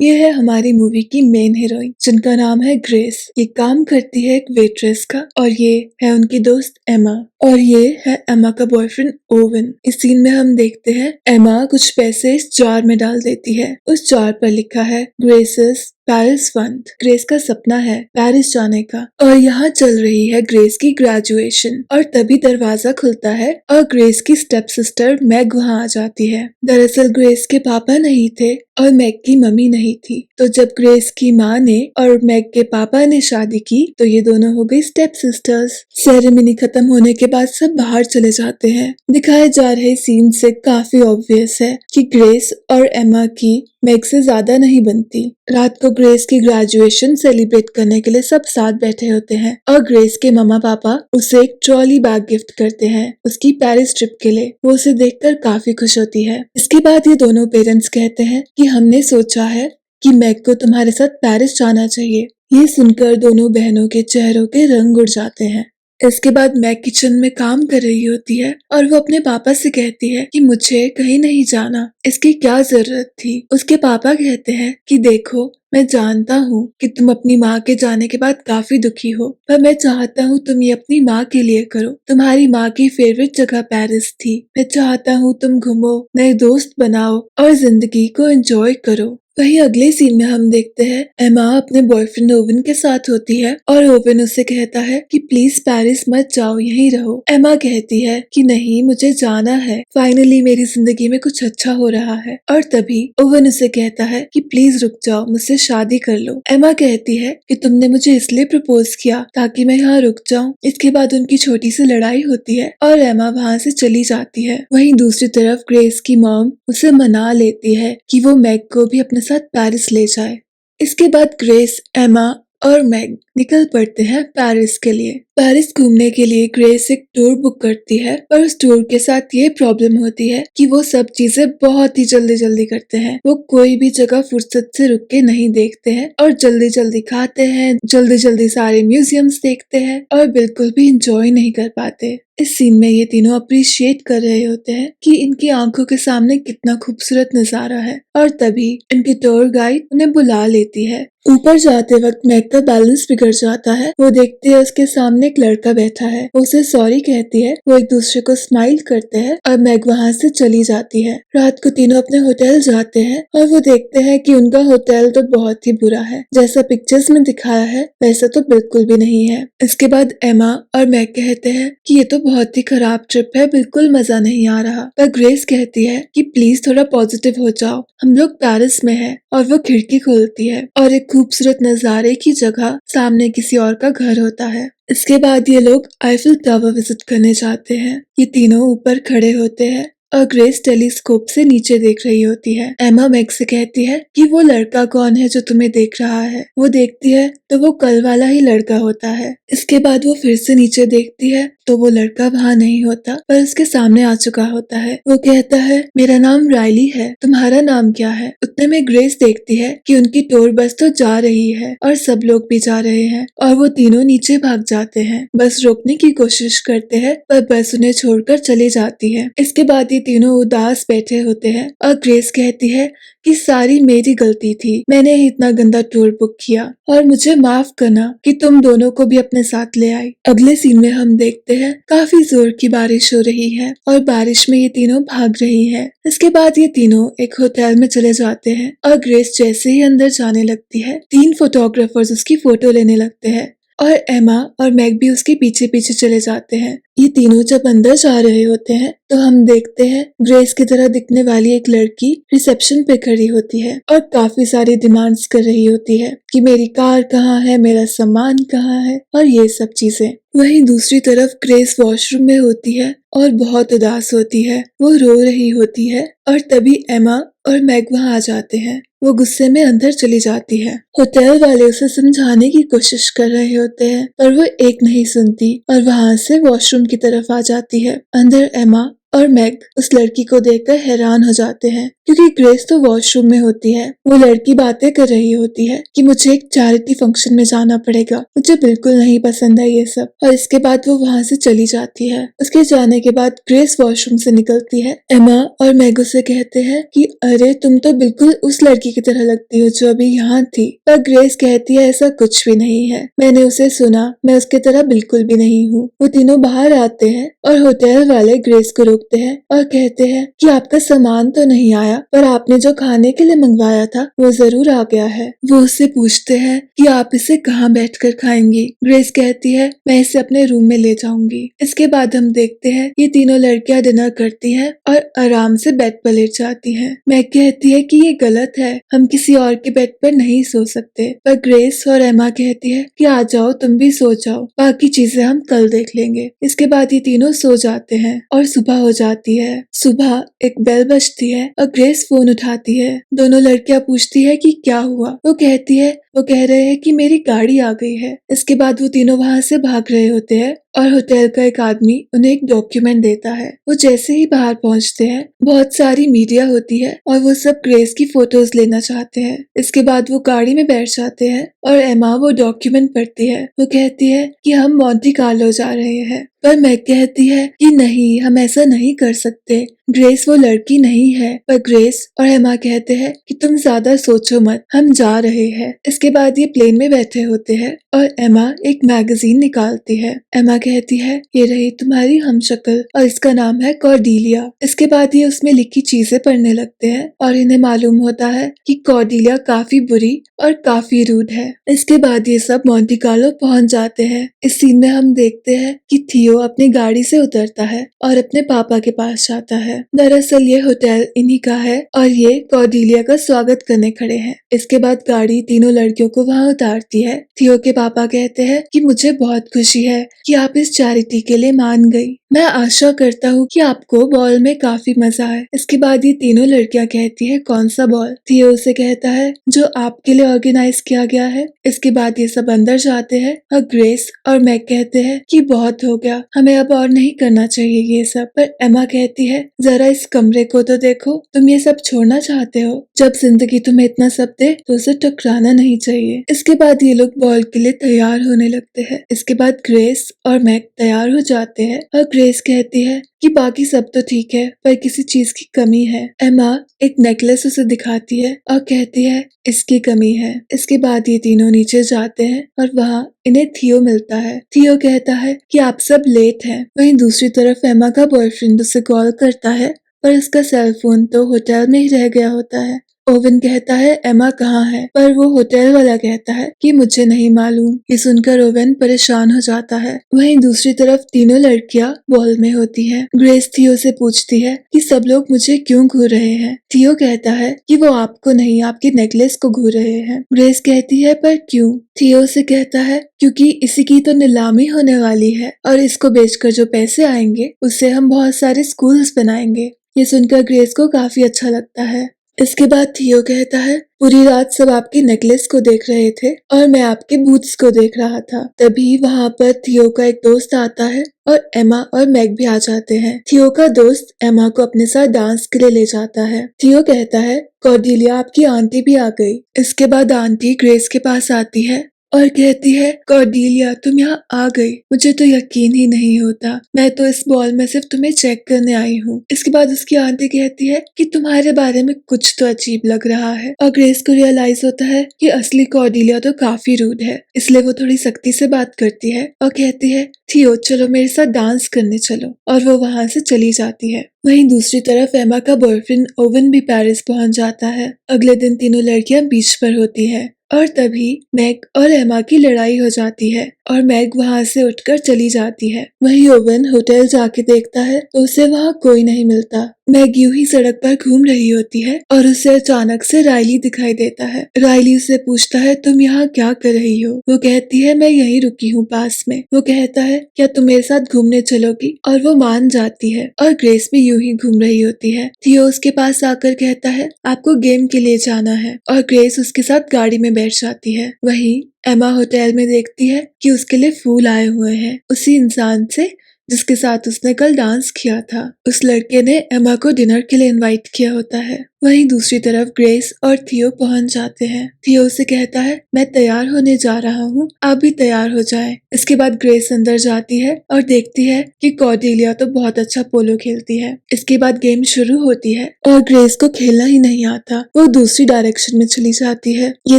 ये है हमारी मूवी की मेन हीरोइन जिनका नाम है ग्रेस। ये काम करती है एक वेट्रेस का और ये है उनकी दोस्त एमा और ये है एमा का बॉयफ्रेंड ओवन। इस सीन में हम देखते हैं एमा कुछ पैसे इस जार में डाल देती है। उस जार पर लिखा है ग्रेसेस पेरिस फंड। ग्रेस का सपना है पेरिस जाने का और यहाँ चल रही है ग्रेस की ग्रेजुएशन और तभी दरवाजा खुलता है और ग्रेस की स्टेप सिस्टर मैग वहाँ आ जाती है। दरअसल ग्रेस के पापा नहीं थे और मैग की मम्मी नहीं थी, तो जब ग्रेस की माँ ने और मैग के पापा ने शादी की तो ये दोनों हो गई स्टेप सिस्टर्स। सेरेमनी खत्म होने के बाद सब बाहर चले जाते हैं। दिखाए जा रहे सीन से काफी ऑब्वियस है कि ग्रेस और एमा की मैग से ज्यादा नहीं बनती। रात को ग्रेस की ग्रेजुएशन सेलिब्रेट करने के लिए सब साथ बैठे होते हैं और ग्रेस के मम्मा पापा उसे एक ट्रॉली बैग गिफ्ट करते हैं उसकी पेरिस ट्रिप के लिए। वो उसे देखकर काफी खुश होती है। इसके बाद ये दोनों पेरेंट्स कहते हैं कि हमने सोचा है कि मैग को तुम्हारे साथ पेरिस जाना चाहिए। ये सुनकर दोनों बहनों के चेहरों के रंग उड़ जाते हैं। इसके बाद मैग किचन में काम कर रही होती है और वो अपने पापा से कहती है कि मुझे कहीं नहीं जाना, इसकी क्या जरूरत थी। उसके पापा कहते हैं कि देखो, मैं जानता हूँ कि तुम अपनी माँ के जाने के बाद काफी दुखी हो, पर मैं चाहता हूँ तुम ये अपनी माँ के लिए करो। तुम्हारी माँ की फेवरेट जगह पेरिस थी। मैं चाहता हूँ तुम घूमो, नए दोस्त बनाओ और जिंदगी को एंजॉय करो। वहीं अगले सीन में हम देखते हैं एमा अपने बॉयफ्रेंड ओवन के साथ होती है और ओवन उससे कहता है कि प्लीज पेरिस मत जाओ, यहीं रहो। एमा कहती है कि नहीं, मुझे जाना है, फाइनली मेरी जिंदगी में कुछ अच्छा हो रहा है। और तभी ओवन उसे कहता है कि प्लीज रुक जाओ, मुझसे शादी कर लो। एमा कहती है कि तुमने मुझे इसलिए प्रपोज किया ताकि मैं यहाँ रुक जाऊँ। इसके बाद उनकी छोटी सी लड़ाई होती है और एमा वहाँ से चली जाती है। वहीं दूसरी तरफ ग्रेस की मॉम उसे मना लेती है कि वो मैग को भी अपने साथ पेरिस ले जाए। इसके बाद ग्रेस, एमा और मैग निकल पड़ते हैं पेरिस के लिए। पेरिस घूमने के लिए ग्रेस एक टूर बुक करती है, पर उस टूर के साथ ये प्रॉब्लम होती है कि वो सब चीजें बहुत ही जल्दी जल्दी करते हैं। वो कोई भी जगह फुर्सत से रुक के नहीं देखते हैं और जल्दी जल्दी खाते हैं, जल्दी जल्दी सारे म्यूजियम्स देखते हैं और बिल्कुल भी इंजॉय नहीं कर पाते। इस सीन में ये तीनों अप्रिशिएट कर रहे होते हैं कि इनकी आंखों के सामने कितना खूबसूरत नजारा है और तभी इनकी टूर गाइड उन्हें बुला लेती है। ऊपर जाते वक्त मैग का बैलेंस बिगड़ जाता है। वो देखती है उसके सामने एक लड़का बैठा है, वो उसे सॉरी कहती है। वो एक दूसरे को स्माइल करते हैं और मैग वहाँ से चली जाती है। रात को तीनों अपने होटल जाते हैं और वो देखते हैं कि उनका होटल तो बहुत ही बुरा है, जैसा पिक्चर्स में दिखाया है वैसा तो बिल्कुल भी नहीं है। इसके बाद एमा और मैग कहते हैं कि ये तो बहुत ही खराब ट्रिप है, बिल्कुल मजा नहीं आ रहा। पर ग्रेस कहती है कि प्लीज थोड़ा पॉजिटिव हो जाओ, हम लोग पेरिस में हैं। और वो खिड़की खोलती है और एक खूबसूरत नजारे की जगह सामने किसी और का घर होता है। इसके बाद ये लोग आईफिल टावर विजिट करने जाते हैं। ये तीनों ऊपर खड़े होते हैं और ग्रेस टेलीस्कोप से नीचे देख रही होती है। एमा मैग से कहती है कि वो लड़का कौन है जो तुम्हें देख रहा है। वो देखती है तो वो कल वाला ही लड़का होता है। इसके बाद वो फिर से नीचे देखती है तो वो लड़का वहाँ नहीं होता, पर उसके सामने आ चुका होता है। वो कहता है मेरा नाम राइली है, तुम्हारा नाम क्या है। उतने में ग्रेस देखती है कि उनकी टूर बस तो जा रही है और सब लोग भी जा रहे हैं और वो तीनों नीचे भाग जाते हैं। बस रोकने की कोशिश करते हैं पर बस उन्हें छोड़कर चली जाती है। इसके बाद ये तीनों उदास बैठे होते हैं और ग्रेस कहती है कि सारी मेरी गलती थी, मैंने ही इतना गंदा टूर बुक किया और मुझे माफ करना कि तुम दोनों को भी अपने साथ ले आई। अगले सीन में हम देखते हैं काफी जोर की बारिश हो रही है और बारिश में ये तीनों भाग रही है। इसके बाद ये तीनों एक होटल में चले जाते हैं और ग्रेस जैसे ही अंदर जाने लगती है, 3 फोटोग्राफर्स उसकी फोटो लेने लगते हैं और एमा और मैग भी उसके पीछे पीछे चले जाते हैं। ये तीनों जब अंदर जा रहे होते हैं तो हम देखते हैं ग्रेस की तरह दिखने वाली एक लड़की रिसेप्शन पे खड़ी होती है और काफी सारी डिमांड्स कर रही होती है कि मेरी कार कहाँ है, मेरा सामान कहाँ है और ये सब चीजें। वहीं दूसरी तरफ ग्रेस वॉशरूम में होती है और बहुत उदास होती है, वो रो रही होती है और तभी एमा और मैग वहाँ आ जाते हैं। वो गुस्से में अंदर चली जाती है। होटल वाले उसे समझाने की कोशिश कर रहे होते हैं पर वो एक नहीं सुनती और वहाँ से वॉशरूम की तरफ आ जाती है। अंदर एमा और मैग उस लड़की को देखकर हैरान हो जाते हैं क्योंकि ग्रेस तो वॉशरूम में होती है। वो लड़की बातें कर रही होती है कि मुझे एक चैरिटी फंक्शन में जाना पड़ेगा, मुझे बिल्कुल नहीं पसंद है ये सब। और इसके बाद वो वहाँ से चली जाती है। उसके जाने के बाद ग्रेस वॉशरूम से निकलती है। एमा और मैग उसे कहते हैं कि अरे तुम तो बिल्कुल उस लड़की की तरह लगती हो जो अभी यहाँ थी। पर ग्रेस कहती है ऐसा कुछ भी नहीं है, मैंने उसे सुना, मैं उसकी तरह बिल्कुल भी नहीं हूँ। वो तीनों बाहर आते हैं और होटल वाले ग्रेस को रोकते हैं और कहते हैं कि आपका सामान तो नहीं आया, पर आपने जो खाने के लिए मंगवाया था वो जरूर आ गया है। वो उससे पूछते हैं कि आप इसे कहाँ बैठकर खाएंगी। ग्रेस कहती है मैं इसे अपने रूम में ले जाऊंगी। इसके बाद हम देखते हैं ये तीनों लड़कियां डिनर करती हैं और आराम से बेड पर लेट जाती हैं। मैग कहती है कि ये गलत है, हम किसी और के बेड पर नहीं सो सकते। पर ग्रेस और एमा कहती है कि आ जाओ तुम भी सो जाओ, बाकी चीजें हम कल देख लेंगे। इसके बाद ये तीनों सो जाते हैं और सुबह हो जाती है। सुबह एक बेल बजती है और ग्रेस फोन उठाती है। दोनों लड़कियां पूछती है कि क्या हुआ। वो कहती है वो कह रहे हैं कि मेरी गाड़ी आ गई है। इसके बाद वो तीनों वहां से भाग रहे होते हैं और होटल का एक आदमी उन्हें एक डॉक्यूमेंट देता है। वो जैसे ही बाहर पहुंचते हैं बहुत सारी मीडिया होती है और वो सब ग्रेस की फोटोज लेना चाहते हैं। इसके बाद वो गाड़ी में बैठ जाते हैं और एमा वो डॉक्यूमेंट पढ़ती है। वो कहती है कि हम मोंटे कार्लो जा रहे हैं, पर मैग कहती है कि नहीं, हम ऐसा नहीं कर सकते, ग्रेस वो लड़की नहीं है। पर ग्रेस और एमा कहते हैं कि तुम ज्यादा सोचो मत, हम जा रहे हैं। इसके बाद ये प्लेन में बैठे होते हैं और एमा एक मैगजीन निकालती है। एमा कहती है ये रही तुम्हारी हमशक्ल और इसका नाम है कॉर्डिलिया। इसके बाद ये उसमें लिखी चीजें पढ़ने लगते हैं और इन्हें मालूम होता है कि कॉर्डिलिया काफी बुरी और काफी रूड है। इसके बाद ये सब मोंटे कार्लो पहुंच जाते हैं। इस सीन में हम देखते हैं कि थियो अपनी गाड़ी से उतरता है और अपने पापा के पास जाता है। दरअसल ये होटल इन्हीं का है और ये कॉर्डिलिया का स्वागत करने खड़े हैं। इसके बाद गाड़ी तीनों लड़कियों को वहाँ उतारती है। थियो के पापा कहते हैं कि मुझे बहुत खुशी है कि आप इस चैरिटी के लिए मान गई। मैं आशा करता हूँ कि आपको बॉल में काफी मजा आए। इसके बाद ये तीनों लड़कियां कहती है कौन सा बॉल। थियो उसे कहता है जो आपके लिए ऑर्गेनाइज किया गया है। इसके बाद ये सब अंदर जाते हैं और ग्रेस और मैग कहते हैं कि बहुत हो गया, हमें अब और नहीं करना चाहिए ये सब। पर एमा कहती है जरा इस कमरे को तो देखो, तुम ये सब छोड़ना चाहते हो, जब जिंदगी तुम्हें इतना सब दे तो उसे टकराना नहीं चाहिए। इसके बाद ये लोग बॉल के लिए तैयार होने लगते हैं। इसके बाद ग्रेस और मैग तैयार हो जाते हैं और ग्रेस कहती है कि बाकी सब तो ठीक है पर किसी चीज की कमी है। एमा एक नेकलेस उसे दिखाती है और कहती है इसकी कमी है। इसके बाद ये तीनों नीचे जाते हैं और वहाँ इन्हें थियो मिलता है। थियो कहता है कि आप सब लेट हैं। वहीं दूसरी तरफ एमा का बॉयफ्रेंड उसे कॉल करता है पर उसका सेल फोन तो होटल में ही रह गया होता है। ओवन कहता है एमा कहाँ है, पर वो होटल वाला कहता है कि मुझे नहीं मालूम। ये सुनकर ओवन परेशान हो जाता है। वहीं दूसरी तरफ तीनों लड़कियां बॉल में होती हैं। ग्रेस थियो से पूछती है कि सब लोग मुझे क्यों घूर रहे हैं। थियो कहता है कि वो आपको नहीं आपके नेकलेस को घूर रहे हैं। ग्रेस कहती है पर क्यों। थियो से कहता है क्योंकि इसी की तो नीलामी होने वाली है और इसको बेचकर जो पैसे आएंगे उससे हम बहुत सारे स्कूल्स बनाएंगे। ये सुनकर ग्रेस को काफी अच्छा लगता है। इसके बाद थियो कहता है पूरी रात सब आपके नेकलेस को देख रहे थे और मैं आपके बूट्स को देख रहा था। तभी वहाँ पर थियो का एक दोस्त आता है और एमा और मैग भी आ जाते हैं। थियो का दोस्त एमा को अपने साथ डांस के लिए ले जाता है। थियो कहता है कॉर्डिलिया आपकी आंटी भी आ गई। इसके बाद आंटी ग्रेस के पास आती है और कहती है कॉर्डिलिया तुम यहाँ आ गई, मुझे तो यकीन ही नहीं होता, मैं तो इस बॉल में सिर्फ तुम्हें चेक करने आई हूँ। इसके बाद उसकी आंटी कहती है कि तुम्हारे बारे में कुछ तो अजीब लग रहा है और ग्रेस को रियलाइज होता है कि असली कॉर्डिलिया तो काफी रूड है। इसलिए वो थोड़ी सख्ती से बात करती है और कहती है थियो चलो मेरे साथ डांस करने चलो, और वो वहाँ से चली जाती है। वहीं दूसरी तरफ एमा का बॉयफ्रेंड ओवन भी पेरिस पहुंच जाता है। अगले दिन तीनों लड़कियां बीच पर होती है और तभी मैग और एमा की लड़ाई हो जाती है और मैग वहाँ से उठकर चली जाती है। वहीं ओवन होटल जाके देखता है तो उसे वहाँ कोई नहीं मिलता। मैग यूं ही सड़क पर घूम रही होती है और उसे अचानक से रायली दिखाई देता है। रायली उसे पूछता है तुम यहाँ क्या कर रही हो। वो कहती है मैं यहीं रुकी हूँ पास में। वो कहता है क्या तुम मेरे साथ घूमने चलोगी, और वो मान जाती है और ग्रेस भी यूं ही घूम रही होती है। थियो उसके पास आकर कहता है आपको गेम के लिए जाना है और ग्रेस उसके साथ गाड़ी में बैठ जाती है। वहीं एमा होटल में देखती है कि उसके लिए फूल आए हुए हैं उसी इंसान से जिसके साथ उसने कल डांस किया था। उस लड़के ने एमा को डिनर के लिए इनवाइट किया होता है। वहीं दूसरी तरफ ग्रेस और थियो पहुंच जाते हैं। थियो उसे कहता है, मैं तैयार होने जा रहा हूँ, आप भी तैयार हो जाएं। इसके बाद ग्रेस अंदर जाती है और देखती है कि कॉर्डेलिया तो बहुत अच्छा पोलो खेलती है। इसके बाद गेम शुरू होती है और ग्रेस को खेलना ही नहीं आता, वो दूसरी डायरेक्शन में चली जाती है। ये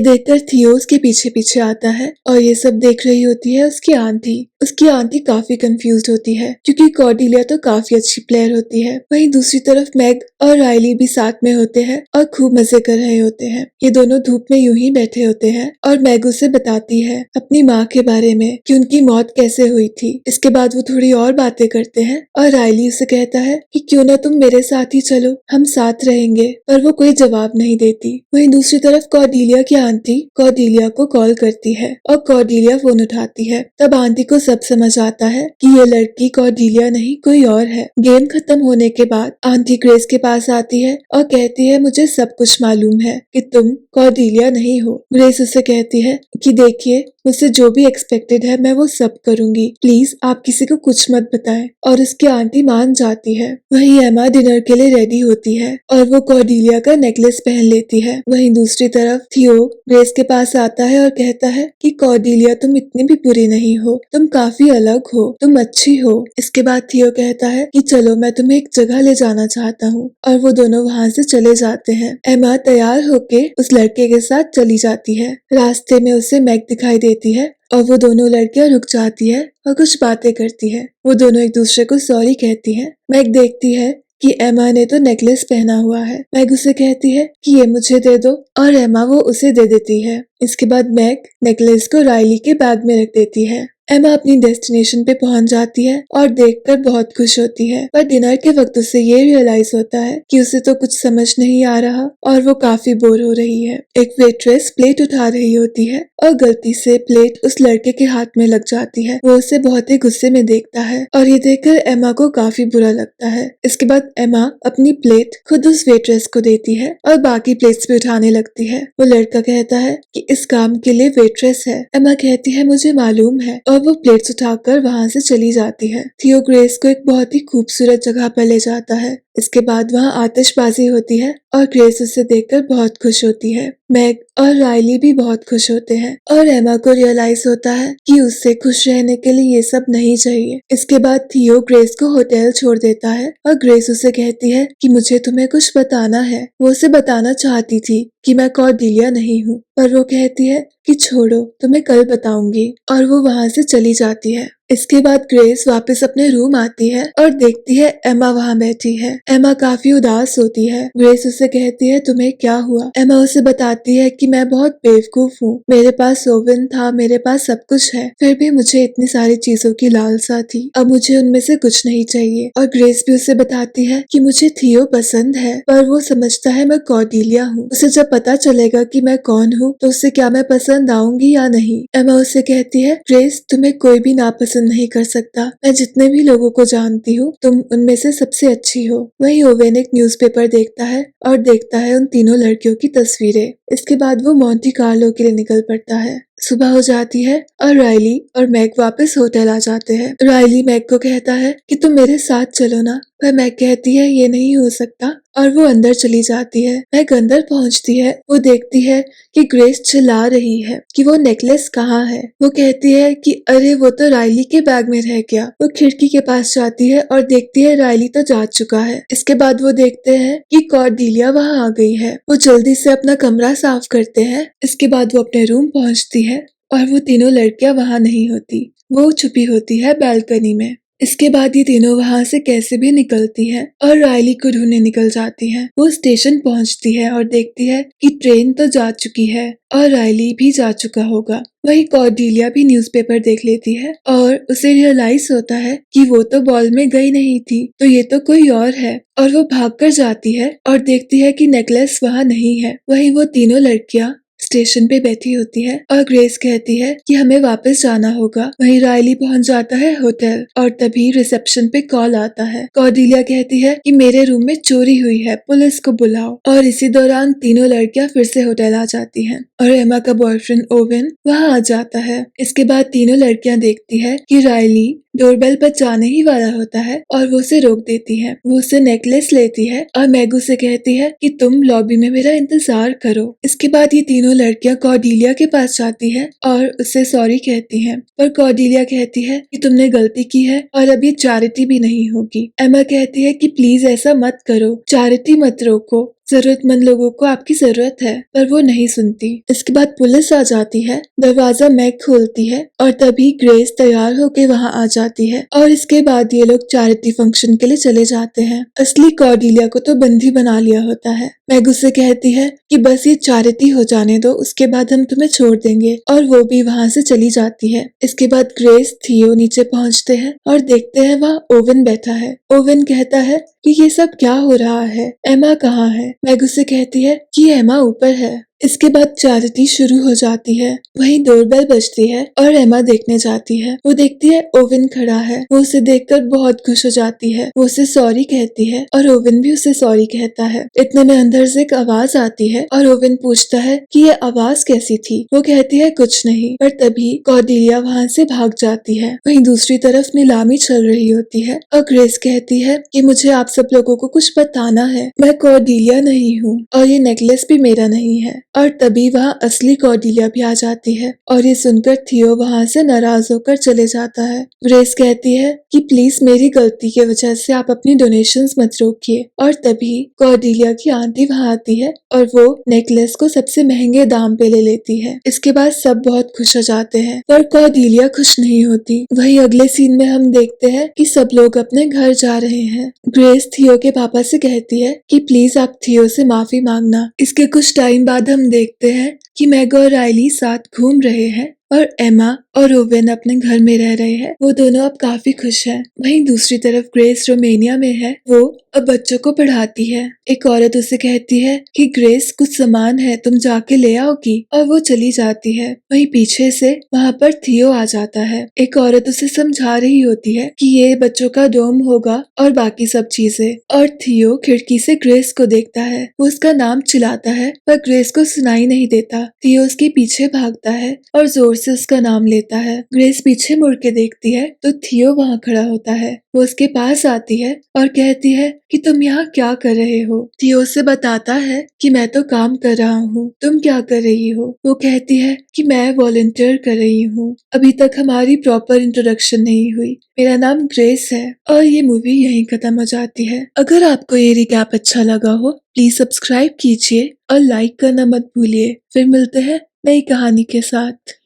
देखकर थियो उसके पीछे पीछे आता है और ये सब देख रही होती है उसकी आंटी। उसकी आंटी काफी कंफ्यूज होती है क्योंकि कॉर्डेलिया तो काफी अच्छी प्लेयर होती है। वहीं दूसरी तरफ मैग और राइली भी साथ में होते हैं और खूब मजे कर रहे होते हैं। ये दोनों धूप में यूं ही बैठे होते हैं और मैग उसे बताती है अपनी माँ के बारे में कि उनकी मौत कैसे हुई थी। इसके बाद वो थोड़ी और बातें करते हैं और राइली उसे कहता है कि क्यों ना तुम मेरे साथ ही चलो, हम साथ रहेंगे, पर वो कोई जवाब नहीं देती। वहीं दूसरी तरफ कॉर्डेलिया की आंटी कॉर्डेलिया को कॉल करती है और कॉर्डेलिया फोन उठाती है। तब आंटी को सब समझ आता है कि ये लड़की कॉर्डेलिया नहीं कोई और है। गेम खत्म होने के बाद आंटी ग्रेस के पास आती है और कहती है, मुझे सब कुछ मालूम है कि तुम कॉर्डेलिया नहीं हो। ग्रेस उसे कहती है कि देखिए, मुझसे जो भी एक्सपेक्टेड है मैं वो सब करूंगी, प्लीज आप किसी को कुछ मत बताएं। और उसकी आंटी मान जाती है। वहीं एमा डिनर के लिए रेडी होती है और वो कॉर्डेलिया का नेकलेस पहन लेती है। वहीं दूसरी तरफ थियो ग्रेस के पास आता है और कहता है कि कॉर्डेलिया तुम इतनी भी बुरी नहीं हो, तुम काफी अलग हो, तुम अच्छी हो। इसके बाद थियो कहता है कि चलो मैं तुम्हें एक जगह ले जाना चाहता हूँ और वो दोनों वहाँ से चले जाते हैं। एमा तैयार होके उस लड़के के साथ चली जाती है। रास्ते में उसे मैग दिखाई देती है और वो दोनों लड़कियां रुक जाती है और कुछ बातें करती है। वो दोनों एक दूसरे को सॉरी कहती है। मैग देखती है कि एमा ने तो नेकलेस पहना हुआ है। मैग उसे कहती है कि ये मुझे दे दो और एमा वो उसे दे देती है। इसके बाद मैग नेकलेस को राइली के बैग में रख देती है। एमा अपनी डेस्टिनेशन पे पहुंच जाती है और देखकर बहुत खुश होती है, पर डिनर के वक्त उसे ये रियलाइज होता है कि उसे तो कुछ समझ नहीं आ रहा और वो काफी बोर हो रही है। एक वेट्रेस प्लेट उठा रही होती है और गलती से प्लेट उस लड़के के हाथ में लग जाती है। वो उसे बहुत ही गुस्से में देखता है और ये देखकर एमा को काफी बुरा लगता है। इसके बाद एमा अपनी प्लेट खुद उस वेट्रेस को देती है और बाकी प्लेट्स भी उठाने लगती है। वो लड़का कहता है कि इस काम के लिए वेट्रेस है। एमा कहती है, मुझे मालूम है, और वो प्लेट्स उठाकर वहाँ से चली जाती है। थियो ग्रेस को एक बहुत ही खूबसूरत जगह पर ले जाता है। इसके बाद वहाँ आतिशबाजी होती है और ग्रेस उसे देखकर बहुत खुश होती है। मैग और राइली भी बहुत खुश होते हैं और एमा को रियलाइज होता है कि उससे खुश रहने के लिए ये सब नहीं चाहिए। इसके बाद थियो ग्रेस को होटल छोड़ देता है और ग्रेस उसे कहती है कि मुझे तुम्हें कुछ बताना है। वो उसे बताना चाहती थी कि मैं कॉर्डेलिया नहीं हूँ, पर वो कहती है कि छोड़ो, तुम्हें कल बताऊंगी, और वो वहाँ से चली जाती है। इसके बाद ग्रेस वापस अपने रूम आती है और देखती है एमा वहाँ बैठी है। एमा काफी उदास होती है। ग्रेस उसे कहती है, तुम्हें क्या हुआ? एमा उसे बताती है कि मैं बहुत बेवकूफ हूँ, मेरे पास ओवन था, मेरे पास सब कुछ है, फिर भी मुझे इतनी सारी चीजों की लालसा थी, अब मुझे उनमें से कुछ नहीं चाहिए। और ग्रेस भी उसे बताती है कि मुझे थियो पसंद है, पर वो समझता है मैं कॉर्डेलिया हूँ। उसे जब पता चलेगा कि मैं कौन हूँ तो उसे क्या मैं पसंद आऊंगी या नहीं। एमा उसे कहती है, ग्रेस तुम्हें कोई भी नापसंद नहीं कर सकता, मैं जितने भी लोगों को जानती हूँ तुम उनमें से सबसे अच्छी हो। वहीं ओवेन एक न्यूज़पेपर देखता है और देखता है उन तीनों लड़कियों की तस्वीरें। इसके बाद वो मोंटी कार्लो के लिए निकल पड़ता है। सुबह हो जाती है और राइली और मैग वापस होटल आ जाते हैं। राइली मैग को कहता है कि तुम मेरे साथ चलो ना, पर मैग कहती है ये नहीं हो सकता और वो अंदर चली जाती है। मैग अंदर पहुंचती है, वो देखती है कि ग्रेस चिल्ला रही है कि वो नेकलेस कहाँ है। वो कहती है कि अरे वो तो राइली के बैग में रह गया। वो खिड़की के पास जाती है और देखती है राइली तो जा चुका है। इसके बाद वो देखते हैं कि कॉर्डेलिया वहाँ आ गई है। वो जल्दी से अपना कमरा साफ करते हैं। इसके बाद वो अपने रूम पहुंचती है और वो तीनों लड़कियां वहाँ नहीं होती, वो छुपी होती है बालकनी में। इसके बाद ये तीनों वहाँ से कैसे भी निकलती है और राइली को ढूंढने निकल जाती है। वो स्टेशन पहुँचती है और देखती है कि ट्रेन तो जा चुकी है और राइली भी जा चुका होगा। वही कॉर्डेलिया भी न्यूज़पेपर देख लेती है और उसे रियलाइज होता है कि वो तो बॉल में गई नहीं थी, तो ये तो कोई और है, और वो भागकर जाती है और देखती है कि नेकलेस वहाँ नहीं है। वहीं वो तीनों लड़कियां स्टेशन पे बैठी होती है और ग्रेस कहती है कि हमें वापस जाना होगा। वहीं राइली पहुंच जाता है होटल और तभी रिसेप्शन पे कॉल आता है। कॉर्डेलिया कहती है कि मेरे रूम में चोरी हुई है, पुलिस को बुलाओ। और इसी दौरान तीनों लड़कियां फिर से होटल आ जाती हैं और एमा का बॉयफ्रेंड ओवेन वहाँ आ जाता है। इसके बाद तीनों लड़कियां देखती है कि राइली डोरबेल पर जाने ही वाला होता है और वो उसे रोक देती है। वो उससे नेकलेस लेती है और मैगू से कहती है कि तुम लॉबी में मेरा इंतजार करो। इसके बाद ये तीनों लड़कियां कॉर्डेलिया के पास जाती है और उससे सॉरी कहती है, पर कॉर्डेलिया कहती है कि तुमने गलती की है और अब ये चैरिटी भी नहीं होगी। एमा कहती है कि प्लीज ऐसा मत करो, चैरिटी मत रोको, जरूरतमंद लोगों को आपकी जरूरत है, पर वो नहीं सुनती। इसके बाद पुलिस आ जाती है, दरवाजा मैग खोलती है और तभी ग्रेस तैयार होकर वहाँ आ जाती है और इसके बाद ये लोग चैरिटी फंक्शन के लिए चले जाते हैं। असली कॉर्डेलिया को तो बंदी बना लिया होता है। मैग उससे कहती है कि बस ये चैरिटी हो जाने दो, उसके बाद हम तुम्हें छोड़ देंगे, और वो भी वहाँ से चली जाती है। इसके बाद ग्रेस थियो नीचे पहुँचते हैं और देखते हैं वहाँ ओवन बैठा है। ओवन कहता है कि ये सब क्या हो रहा है, एमा कहाँ है? मैग उससे कहती है कि एमा ऊपर है। इसके बाद चैरिटी शुरू हो जाती है। वहीं डोरबेल बजती है और एमा देखने जाती है। वो देखती है ओवन खड़ा है। वो उसे देखकर बहुत खुश हो जाती है। वो उसे सॉरी कहती है और ओवन भी उसे सॉरी कहता है। इतने में अंदर से एक आवाज आती है और ओवन पूछता है कि ये आवाज कैसी थी? वो कहती है कुछ नहीं, पर तभी कॉर्डेलिया वहाँ से भाग जाती है। वहीं दूसरी तरफ नीलामी चल रही होती है और ग्रेस कहती है कि मुझे आप सब लोगों को कुछ बताना है। मैं कॉर्डेलिया नहीं हूँ और ये नेकलेस भी मेरा नहीं है। और तभी वहाँ असली कॉर्डेलिया भी आ जाती है और ये सुनकर थियो वहाँ से नाराज होकर चले जाता है। ग्रेस कहती है कि प्लीज मेरी गलती की वजह से आप अपनी डोनेशंस मत रोकिए, और तभी कॉर्डेलिया की आंटी वहाँ आती है और वो नेकलेस को सबसे महंगे दाम पे ले लेती है। इसके बाद सब बहुत खुश हो जाते हैं, पर कॉर्डेलिया खुश नहीं होती। वहीं अगले सीन में हम देखते हैं कि सब लोग अपने घर जा रहे हैं। ग्रेस थियो के पापा से कहती है कि प्लीज आप थियो से माफी मांगना। इसके कुछ टाइम बाद हम देखते हैं कि मैग और राइली साथ घूम रहे हैं और एमा और ओवेन अपने घर में रह रहे हैं। वो दोनों अब काफी खुश हैं। वहीं दूसरी तरफ ग्रेस रोमेनिया में है। वो अब बच्चों को पढ़ाती है। एक औरत उसे कहती है कि ग्रेस कुछ सामान है, तुम जाके ले आओगी, और वो चली जाती है। वहीं पीछे से वहाँ पर थियो आ जाता है। एक औरत उसे समझा रही होती है कि ये बच्चों का डोम होगा और बाकी सब चीजें, और थियो खिड़की से ग्रेस को देखता है। वो उसका नाम चिल्लाता है पर ग्रेस को सुनाई नहीं देता। थियो उसके पीछे भागता है और जोर से उसका नाम लेता है। ग्रेस पीछे मुड़ के देखती है तो थियो वहाँ खड़ा होता है। वो उसके पास आती है और कहती है कि तुम यहाँ क्या कर रहे हो? थियो उसे बताता है कि मैं तो काम कर रहा हूँ, तुम क्या कर रही हो? वो कहती है कि मैं वॉलंटियर कर रही हूँ। अभी तक हमारी प्रॉपर इंट्रोडक्शन नहीं हुई। मेरा नाम ग्रेस है। और ये मूवी यहीं खत्म हो जाती है। अगर आपको ये रिकैप अच्छा लगा हो, प्लीज सब्सक्राइब कीजिए और लाइक करना मत भूलिए। फिर मिलते हैं नई कहानी के साथ।